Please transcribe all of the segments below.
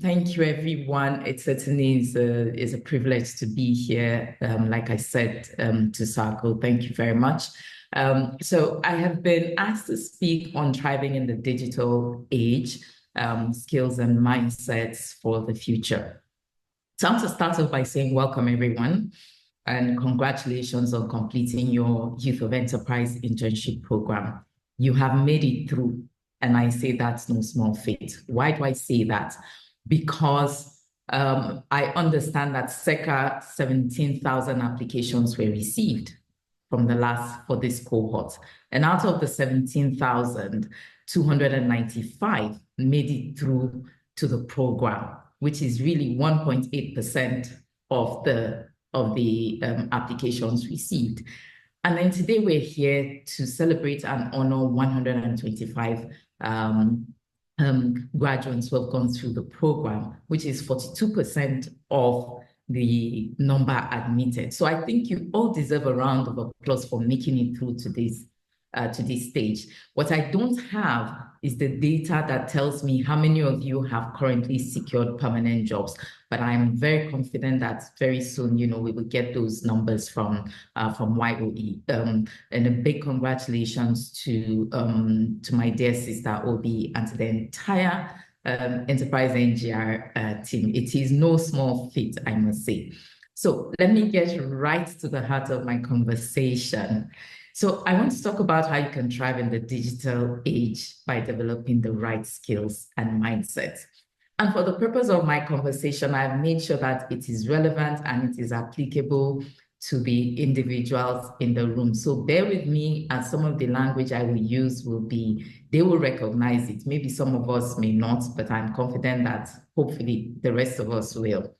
Thank you, everyone. It certainly is a privilege to be here. Like I said to Sarko, thank you very much. So I have been asked to speak on thriving in the digital age, skills and mindsets for the future. So I want to start off by saying welcome, everyone, and congratulations on completing your Youth of Enterprise Internship Programme. You have made it through, and I say that's no small feat. Why do I say that? Because I understand that circa 17,000 applications were received for this cohort. And out of the 17,000, 295 made it through to the program, which is really 1.8% of the applications received. And then today we're here to celebrate and honor 125 graduates who have gone through the program, which is 42% of the number admitted. So I think you all deserve a round of applause for making it through to this stage. What I don't have is the data that tells me how many of you have currently secured permanent jobs, but I'm very confident that very soon, we will get those numbers from YOE. And a big congratulations to my dear sister Obi and to the entire EnterpriseNGR team. It is no small feat, I must say. So let me get right to the heart of my conversation. So I want to talk about how you can thrive in the digital age by developing the right skills and mindset. And for the purpose of my conversation, I've made sure that it is relevant and it is applicable to the individuals in the room. So bear with me, as some of the language I will use they will recognize it. Maybe some of us may not, but I'm confident that hopefully the rest of us will.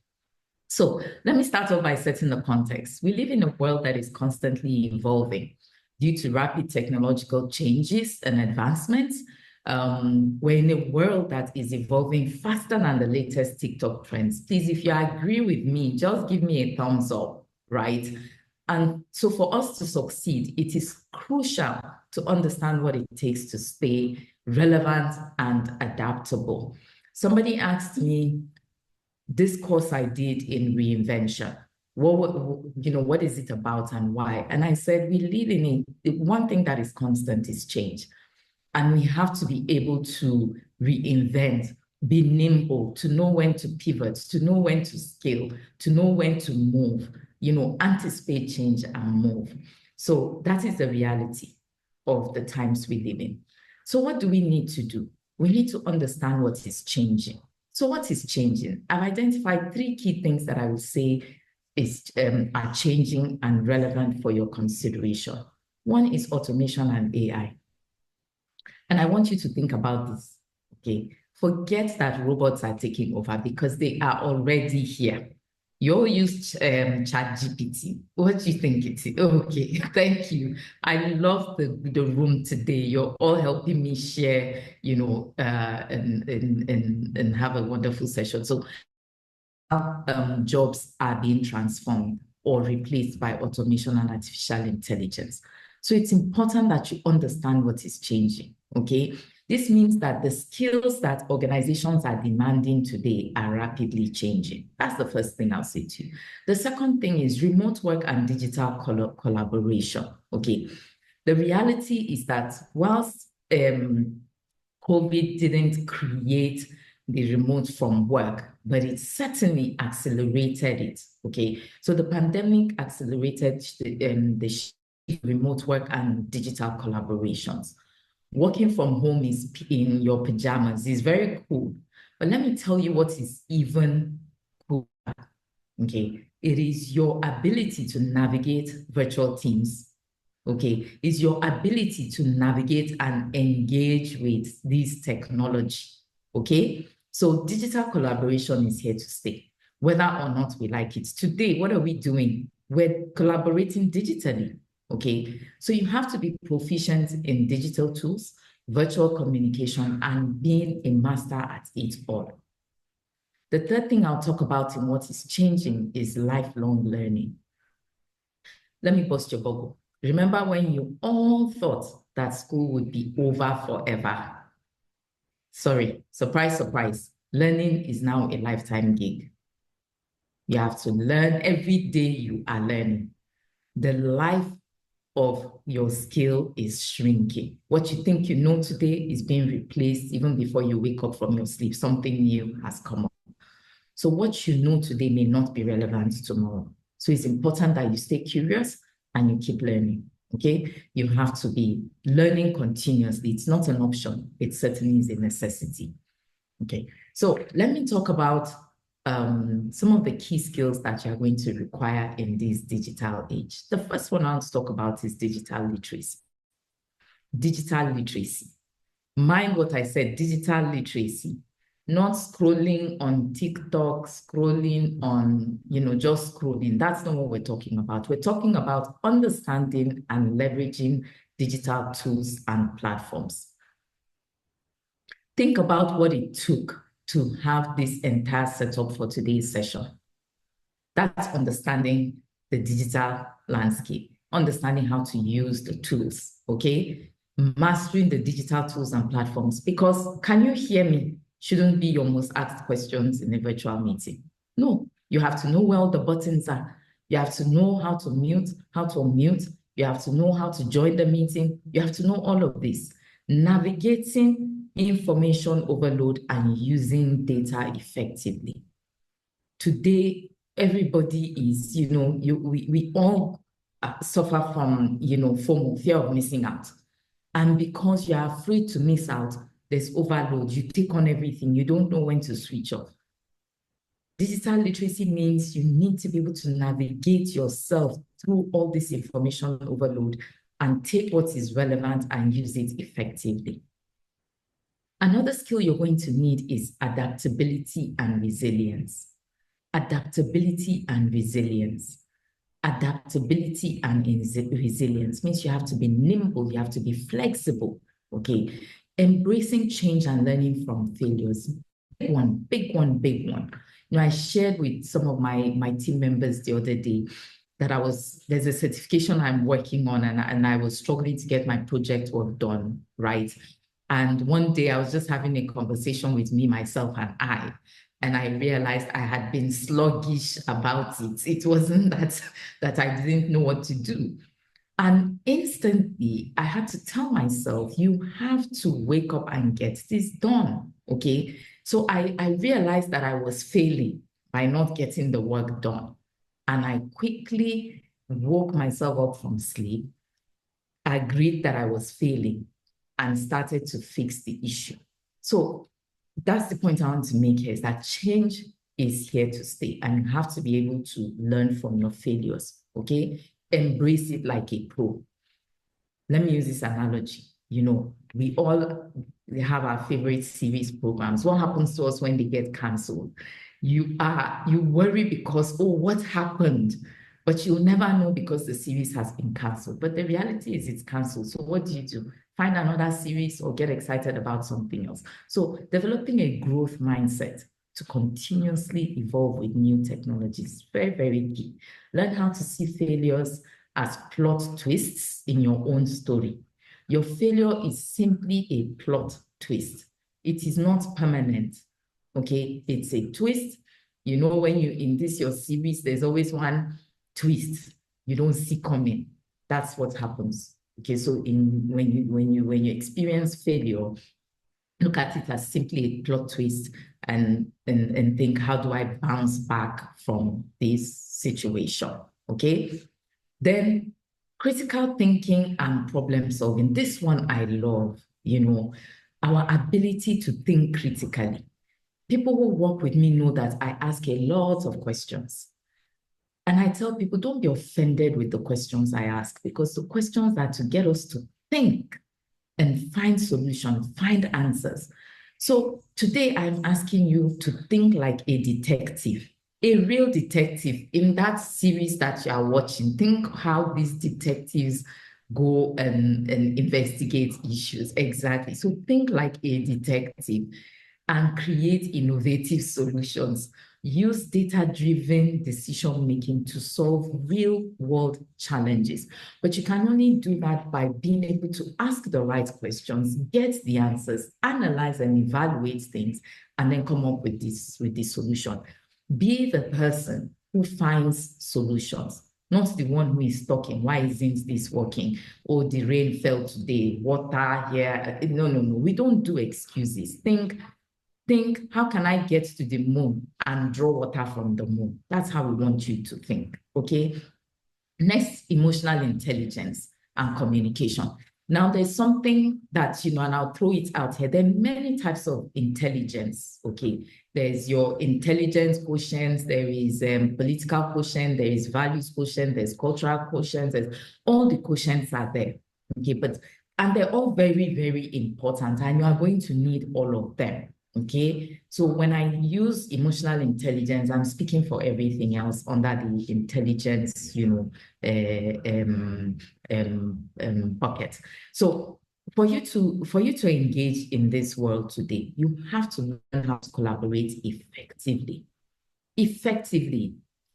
So let me start off by setting the context. We live in a world that is constantly evolving. Due to rapid technological changes and advancements, we're in a world that is evolving faster than the latest TikTok trends. Please, if you agree with me, just give me a thumbs up, right? And so for us to succeed, it is crucial to understand what it takes to stay relevant and adaptable. Somebody asked me, this course I did in reinvention, what is it about and why? And I said, we live in one thing that is constant is change. And we have to be able to reinvent, be nimble, to know when to pivot, to know when to scale, to know when to move, anticipate change and move. So that is the reality of the times we live in. So what do we need to do? We need to understand what is changing. So what is changing? I've identified 3 key things that I would say are changing and relevant for your consideration. One is automation and AI. And I want you to think about this, okay? Forget that robots are taking over because they are already here. You all use ChatGPT. What do you think it is? Okay, thank you. I love the room today. You're all helping me share, and have a wonderful session. So jobs are being transformed or replaced by automation and artificial intelligence. So it's important that you understand what is changing, okay? This means that the skills that organizations are demanding today are rapidly changing. That's the first thing I'll say to you. The second thing is remote work and digital collaboration, okay? The reality is that whilst COVID didn't create the remote from work, but it certainly accelerated it, okay? So the pandemic accelerated the remote work and digital collaborations. Working from home is in your pajamas is very cool, but let me tell you what is even cooler, okay? It is your ability to navigate virtual teams, okay? It's your ability to navigate and engage with this technology, okay? So digital collaboration is here to stay, whether or not we like it. Today, what are we doing? We're collaborating digitally, okay? So you have to be proficient in digital tools, virtual communication, and being a master at it all. The third thing I'll talk about in what is changing is lifelong learning. Let me bust your bubble. Remember when you all thought that school would be over forever? Sorry, surprise, surprise. Learning is now a lifetime gig. You have to learn every day you are learning. The life of your skill is shrinking. What you think you know today is being replaced even before you wake up from your sleep. Something new has come up. So what you know today may not be relevant tomorrow. So it's important that you stay curious and you keep learning, okay? You have to be learning continuously. It's not an option. It certainly is a necessity, okay? So let me talk about some of the key skills that you're going to require in this digital age. The first one I want to talk about is digital literacy. Digital literacy. Mind what I said, digital literacy. Not scrolling on TikTok, scrolling on, just scrolling. That's not what we're talking about. We're talking about understanding and leveraging digital tools and platforms. Think about what it took to have this entire setup for today's session. That's understanding the digital landscape, understanding how to use the tools, okay? Mastering the digital tools and platforms, because can you hear me? Shouldn't be your most asked questions in a virtual meeting. No, you have to know where all the buttons are. You have to know how to mute, how to unmute. You have to know how to join the meeting. You have to know all of this. Navigating information overload and using data effectively. Today, everybody is, we all suffer from, FOMO, fear of missing out. And because you are afraid to miss out, there's overload. You take on everything. You don't know when to switch off. Digital literacy means you need to be able to navigate yourself through all this information overload and take what is relevant and use it effectively. Another skill you're going to need is adaptability and resilience. Adaptability and resilience. Adaptability and resilience means you have to be nimble, you have to be flexible, okay? Embracing change and learning from failures. Big one, big one, big one. I shared with some of my team members the other day that there's a certification I'm working on and I was struggling to get my project work done, right? And one day I was just having a conversation with me, myself, and I realized I had been sluggish about it. It wasn't that I didn't know what to do. And instantly, I had to tell myself, you have to wake up and get this done, okay? So I realized that I was failing by not getting the work done. And I quickly woke myself up from sleep, agreed that I was failing, and started to fix the issue. So that's the point I want to make here, is that change is here to stay, and you have to be able to learn from your failures, okay? Embrace it like a pro. Let me use this analogy. We all have our favorite series programs. What happens to us when they get canceled? You worry because, oh, what happened? But you'll never know because the series has been canceled. But the reality is it's canceled. So what do? Find another series or get excited about something else. So developing a growth mindset to continuously evolve with new technologies, very, very key. Learn how to see failures as plot twists in your own story. Your failure is simply a plot twist. It is not permanent, okay? It's a twist. When in your series, there's always one twist you don't see coming. That's what happens, okay? So when you experience failure, look at it as simply a plot twist and think, how do I bounce back from this situation, okay? Then critical thinking and problem solving. This one I love, our ability to think critically. People who work with me know that I ask a lot of questions. And I tell people, don't be offended with the questions I ask, because the questions are to get us to think and find solutions, find answers. So today I'm asking you to think like a detective, a real detective in that series that you are watching. Think how these detectives go and investigate issues. Exactly. So think like a detective and create innovative solutions. Use data-driven decision-making to solve real-world challenges. But you can only do that by being able to ask the right questions, get the answers, analyze and evaluate things, and then come up with this solution. Be the person who finds solutions, not the one who is talking. Why isn't this working? Oh, the rain fell today, water here. No. We don't do excuses. Think, how can I get to the moon and draw water from the moon? That's how we want you to think, okay? Next, emotional intelligence and communication. Now, there's something that, and I'll throw it out here. There are many types of intelligence, okay? There's your intelligence quotient, there is political quotient, there is values quotient, there's cultural quotient, all the quotients are there, okay? And they're all very, very important, and you are going to need all of them. Okay, so when I use emotional intelligence, I'm speaking for everything else under the intelligence, bucket. So for you to engage in this world today, you have to learn how to collaborate effectively,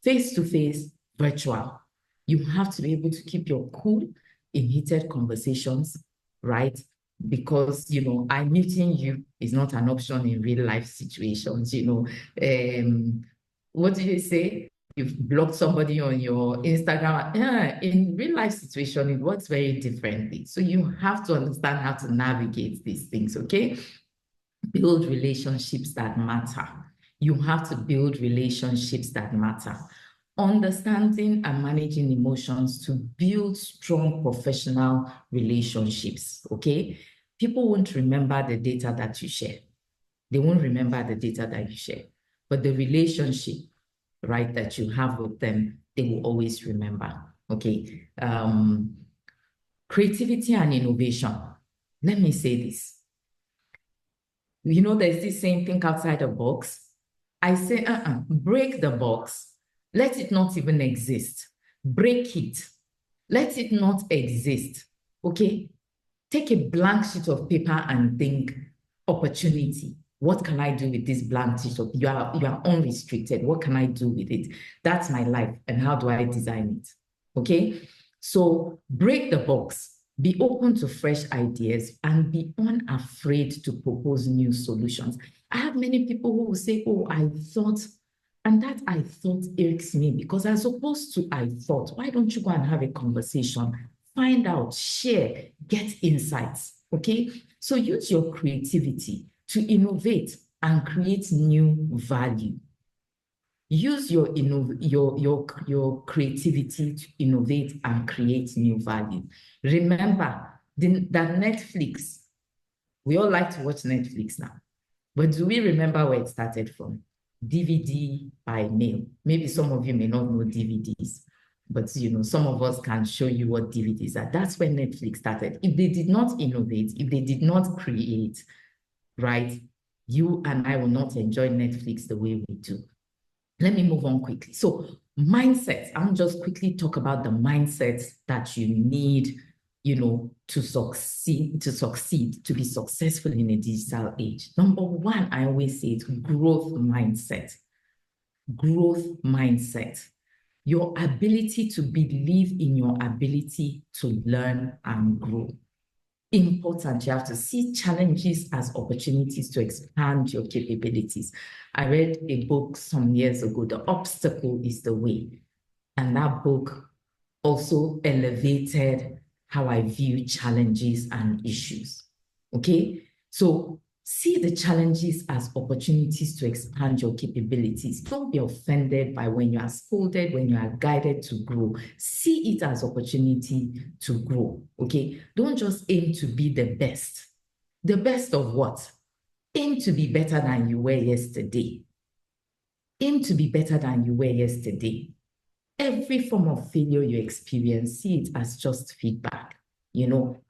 face-to-face, virtual. You have to be able to keep your cool in heated conversations, right? Because, I'm muting you is not an option in real life situations, What do you say? You've blocked somebody on your Instagram. Yeah, in real life situation, it works very differently. So you have to understand how to navigate these things, okay? Build relationships that matter. You have to build relationships that matter. Understanding and managing emotions to build strong professional relationships, okay? People won't remember the data that you share. They won't remember the data that you share, but the relationship, right, that you have with them, they will always remember, okay? Creativity and innovation. Let me say this. There's this saying, think outside the box. I say, break the box. Let it not even exist. Break it. Let it not exist, okay? Take a blank sheet of paper and think, opportunity. What can I do with this blank sheet of, you are unrestricted. What can I do with it? That's my life, and how do I design it, okay? So break the box. Be open to fresh ideas and be unafraid to propose new solutions. I have many people who will say, oh, I thought, and that I thought irks me, because as opposed to I thought, why don't you go and have a conversation, find out, share, get insights, okay? So use your creativity to innovate and create new value. Use your creativity to innovate and create new value. Remember that Netflix, we all like to watch Netflix now, but do we remember where it started from? DVD by mail. Maybe some of you may not know DVDs, but some of us can show you what DVDs are. That's when Netflix started. If they did not innovate, if they did not create, right, you and I will not enjoy Netflix the way we do. Let me move on quickly. So mindsets, I'll just quickly talk about the mindsets that you need, to succeed, to be successful in a digital age. Number one, I always say it's growth mindset. Growth mindset. Your ability to believe in your ability to learn and grow. Important. You have to see challenges as opportunities to expand your capabilities. I read a book some years ago, The Obstacle is the Way. And that book also elevated how I view challenges and issues. Okay? So see the challenges as opportunities to expand your capabilities. Don't be offended by when you are scolded, when you are guided to grow. See it as opportunity to grow, okay? Don't just aim to be the best. The best of what? Aim to be better than you were yesterday. Aim to be better than you were yesterday. Every form of failure you experience, see it as just feedback.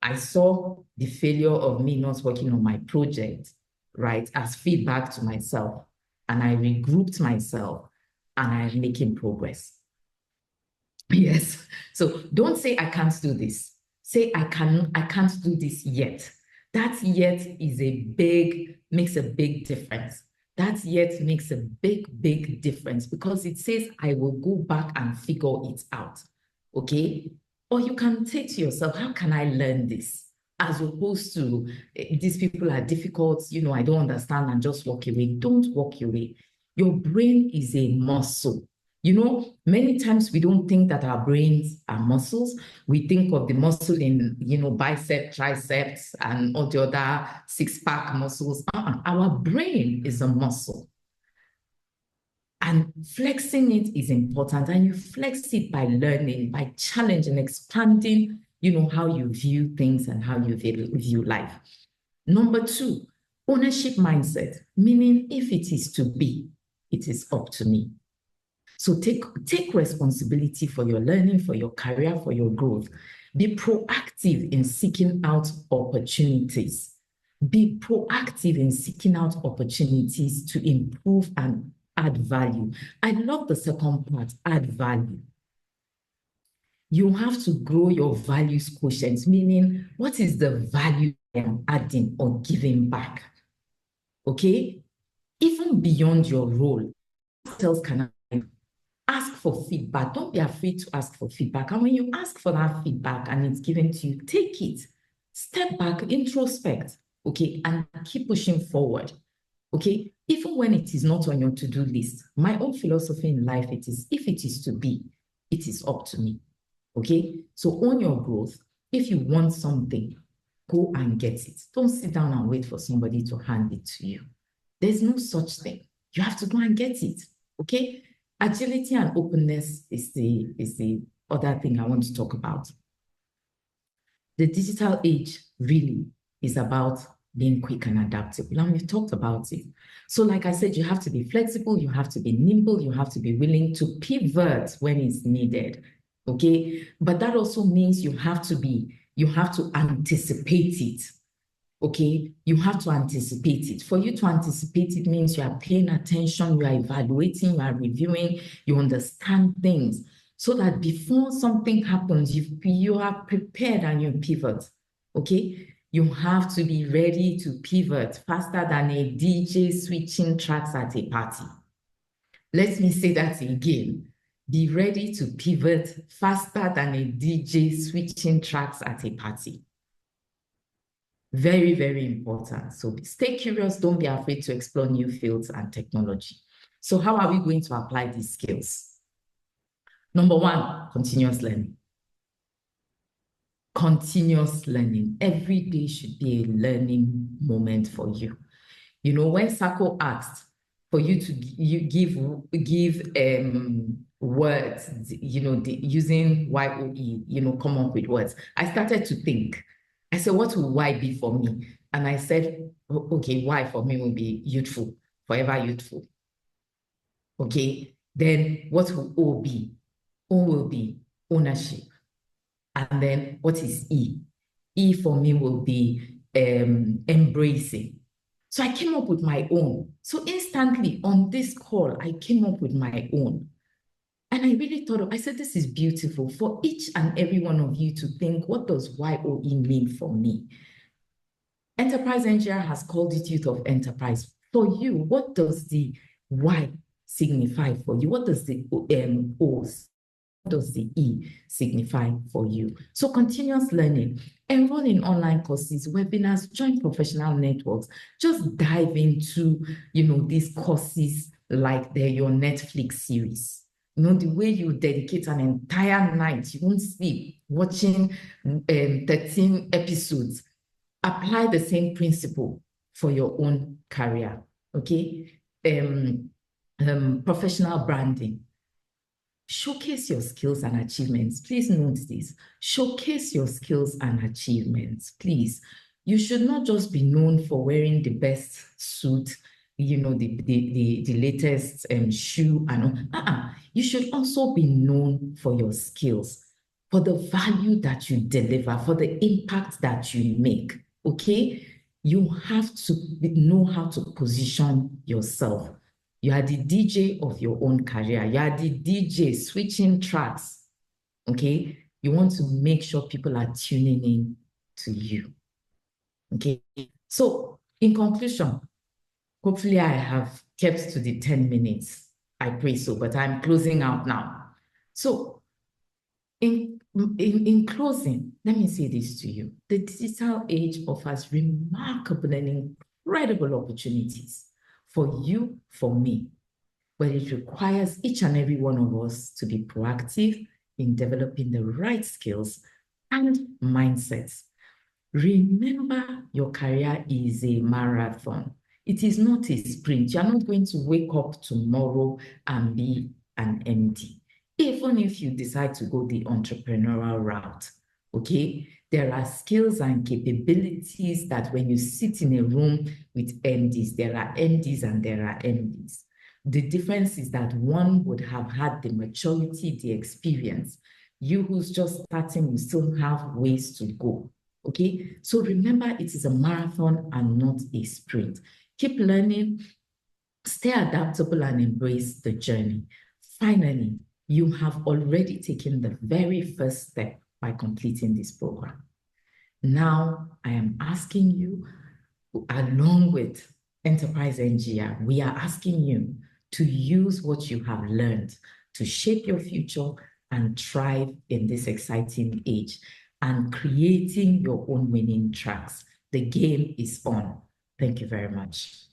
I saw the failure of me not working on my project, right, as feedback to myself. And I regrouped myself and I'm making progress. Yes. So don't say I can't do this. Say I can't do this yet. That yet makes a big difference. That yet makes a big difference because it says, I will go back and figure it out. Okay? Or you can say to yourself, how can I learn this? As opposed to, these people are difficult, I don't understand, and just walk away. Don't walk away. Your brain is a muscle. Many times we don't think that our brains are muscles. We think of the muscle in, bicep, triceps, and all the other six-pack muscles. Our brain is a muscle. And flexing it is important. And you flex it by learning, by challenging, expanding, how you view things and how you view life. Number 2, ownership mindset, meaning if it is to be, it is up to me. So take responsibility for your learning, for your career, for your growth. Be proactive in seeking out opportunities. Be proactive in seeking out opportunities to improve and add value. I love the second part, add value. You have to grow your values quotient, meaning what is the value I am adding or giving back? Okay? Even beyond your role, what else can I ask for feedback? Don't be afraid to ask for feedback. And when you ask for that feedback and it's given to you, take it. Step back, introspect, okay? And keep pushing forward, okay? Even when it is not on your to-do list, my own philosophy in life, it is, if it is to be, it is up to me, okay? So own your growth. If you want something, go and get it. Don't sit down and wait for somebody to hand it to you. There's no such thing. You have to go and get it, okay? Agility and openness is the other thing I want to talk about. The digital age really is about being quick and adaptable, and we've talked about it. So like I said, you have to be flexible, you have to be nimble, you have to be willing to pivot when it's needed, okay? But that also means you have to anticipate it, okay? You have to anticipate it. For you to anticipate it means you are paying attention, you are evaluating, you are reviewing, you understand things, so that before something happens, you are prepared and you pivot, okay? You have to be ready to pivot faster than a DJ switching tracks at a party. Let me say that again. Be ready to pivot faster than a DJ switching tracks at a party. Very, very important. So stay curious. Don't be afraid to explore new fields and technology. So how are we going to apply these skills? Number 1, continuous learning. Continuous learning. Every day should be a learning moment for you. When Sako asked for you to give words, using YOE, come up with words, I started to think. I said, what will Y be for me? And I said, okay, Y for me will be youthful, forever youthful. Okay, then what will O be? O will be ownership. And then what is E? E for me will be embracing. So I came up with my own. So instantly on this call, I came up with my own. And I really thought, I said, this is beautiful for each and every one of you to think, what does YOE mean for me? EnterpriseNGR has called it Youth of Enterprise. For you, what does the Y signify for you? What does the O's? Does the E signify for you? So continuous learning, enroll in online courses, webinars, join professional networks, just dive into, these courses like they're your Netflix series. The way you dedicate an entire night, you won't sleep, watching 13 episodes. Apply the same principle for your own career, okay? Professional branding. Showcase your skills and achievements. Please note this. Showcase your skills and achievements, please. You should not just be known for wearing the best suit, the latest shoe and all. You should also be known for your skills, for the value that you deliver, for the impact that you make, okay? You have to know how to position yourself. You are the DJ of your own career. You are the DJ switching tracks, okay? You want to make sure people are tuning in to you. Okay. So in conclusion, hopefully I have kept to the 10 minutes. I pray so, but I'm closing out now. So in closing, let me say this to you. The digital age offers remarkable and incredible opportunities for you, for me, but it requires each and every one of us to be proactive in developing the right skills and mindsets. Remember, your career is a marathon. It is not a sprint. You're not going to wake up tomorrow and be an MD, even if you decide to go the entrepreneurial route. Okay? There are skills and capabilities that when you sit in a room with MDs, there are MDs and there are MDs. The difference is that one would have had the maturity, the experience. You who's just starting, you still have ways to go. Okay, so remember, it is a marathon and not a sprint. Keep learning, stay adaptable, and embrace the journey. Finally, you have already taken the very first step by completing this program. Now, I am asking you, along with EnterpriseNGR, we are asking you to use what you have learned to shape your future and thrive in this exciting age and creating your own winning tracks. The game is on. Thank you very much.